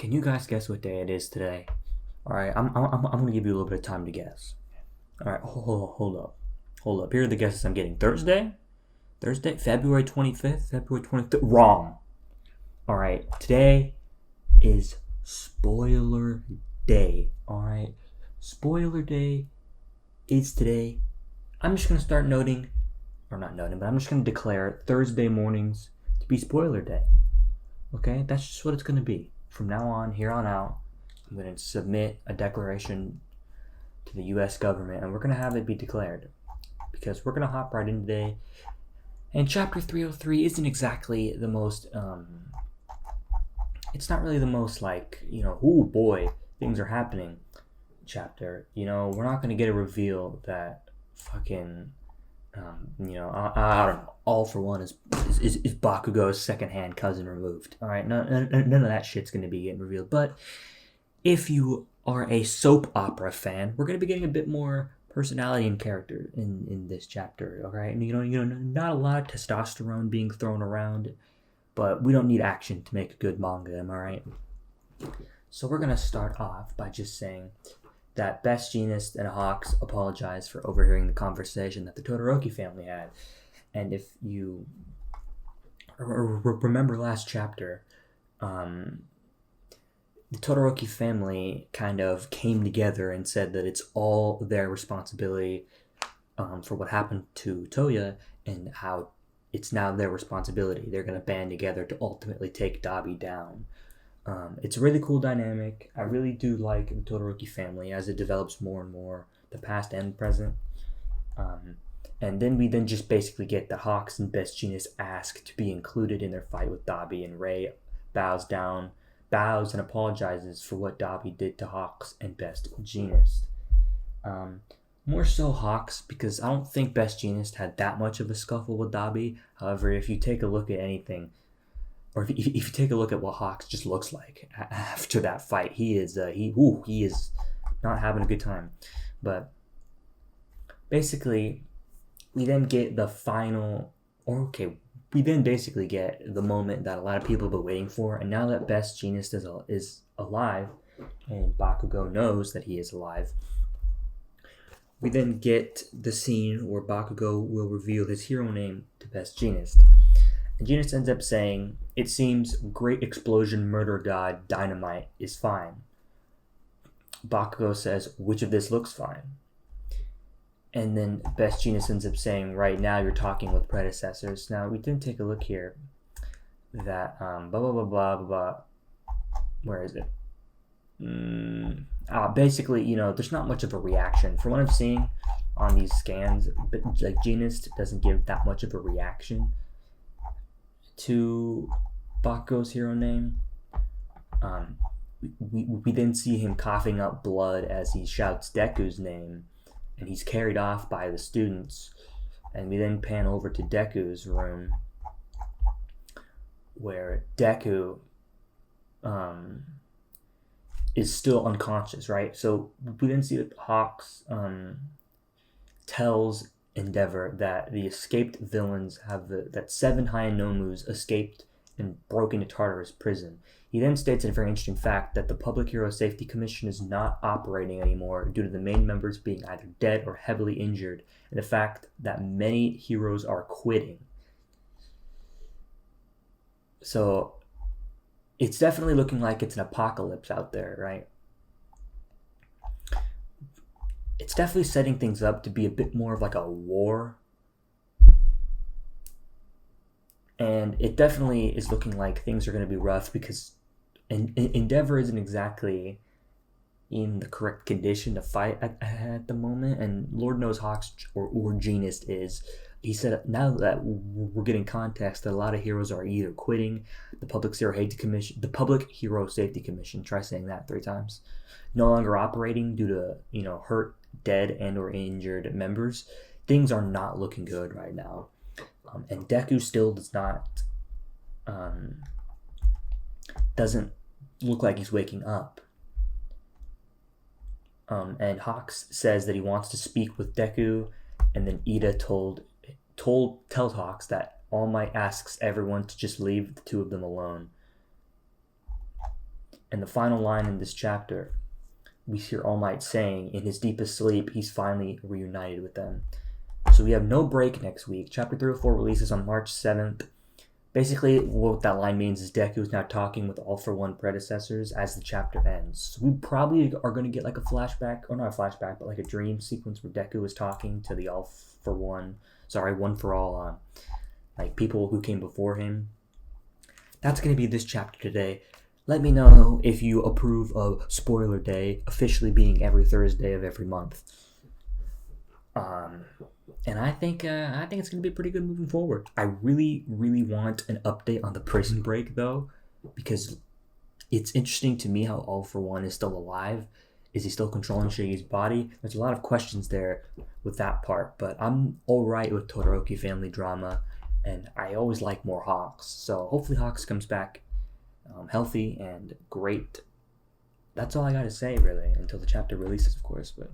Can you guys guess what day it is today? All right, I'm gonna give you a little bit of time to guess. All right, hold up. Here are the guesses I'm getting. Thursday, February 25th, February 23rd. Wrong. All right, today is spoiler day. All right, spoiler day is today. I'm just gonna start noting, or not noting, but I'm just gonna declare Thursday mornings to be spoiler day. Okay, that's just what it's gonna be from now on, here on out. I'm going to submit a declaration to the U.S. government, and we're going to have it be declared, because we're going to hop right in today. And Chapter 303 isn't exactly the most, it's not really the most, oh boy, things are happening chapter. We're not going to get a reveal that fucking, I don't know, All for One is Bakugo's second-hand cousin removed. All right, none of that shit's going to be getting revealed, but if you are a soap opera fan, we're going to be getting a bit more personality and character in this chapter, all right? And, not a lot of testosterone being thrown around, but we don't need action to make a good manga, am I right? So we're going to start off by just saying that Best Jeanist and Hawks apologized for overhearing the conversation that the Todoroki family had. And if you remember last chapter, the Todoroki family kind of came together and said that it's all their responsibility for what happened to Toya, and how it's now their responsibility. They're going to band together to ultimately take Dabi down. It's a really cool dynamic. I really do like the Todoroki family as it develops more and more, the past and present. And then we just basically get the Hawks and Best Jeanist asked to be included in their fight with Dabi, and Ray bows and apologizes for what Dabi did to Hawks and Best Jeanist. More so Hawks, because I don't think Best Jeanist had that much of a scuffle with Dabi. However, if you take a look at anything, or if you take a look at what Hawks just looks like after that fight, he is not having a good time. But basically, we then get the moment that a lot of people have been waiting for. And now that Best Jeanist is alive, and Bakugo knows that he is alive, we then get the scene where Bakugo will reveal his hero name to Best Jeanist. And Jeanist ends up saying, "It seems Great Explosion Murder God Dynamite is fine." Bakugo says, "Which of this looks fine?" And then Best Jeanist ends up saying, "Right now you're talking with predecessors." Now, we didn't take a look here that, blah, blah, blah, blah, blah. Where is it? Basically, there's not much of a reaction. From what I'm seeing on these scans, but like Jeanist doesn't give that much of a reaction to Bakugo's hero name. We then see him coughing up blood as he shouts Deku's name, and he's carried off by the students. And we then pan over to Deku's room, where Deku is still unconscious, right? So we then see that Hawks tells Endeavor that the escaped villains that 7 Hayanomus escaped and broke into Tartarus prison. He then states a very interesting fact that the Public Hero Safety Commission is not operating anymore due to the main members being either dead or heavily injured, and the fact that many heroes are quitting. So it's definitely looking like it's an apocalypse out there, right? It's definitely setting things up to be a bit more of like a war. And it definitely is looking like things are going to be rough, because Endeavor isn't exactly in the correct condition to fight at the moment. And Lord knows Hawks or Jeanist is. He said now that we're getting context that a lot of heroes are either quitting, the Public Hero Safety Commission, try saying that 3 times, no longer operating due to hurt, dead, and or injured members. Things are not looking good right now. And Deku still doesn't look like he's waking up. And Hawks says that he wants to speak with Deku, and then Ida tells Hawks that All Might asks everyone to just leave the 2 of them alone. And the final line in this chapter, we hear All Might saying, in his deepest sleep, he's finally reunited with them. So we have no break next week. Chapter 304 releases on March 7th. Basically, what that line means is Deku is now talking with All for One predecessors as the chapter ends. So we probably are going to get like a flashback, or not a flashback, but like a dream sequence where Deku is talking to the One for All, like people who came before him. That's going to be this chapter today. Let me know if you approve of Spoiler Day officially being every Thursday of every month. And I think it's going to be pretty good moving forward. I really, really want an update on the prison break, though, because it's interesting to me how All for One is still alive. Is he still controlling Shiggy's body? There's a lot of questions there with that part, but I'm all right with Todoroki family drama, and I always like more Hawks. So hopefully Hawks comes back healthy and great. That's all I got to say, really, until the chapter releases, of course, but...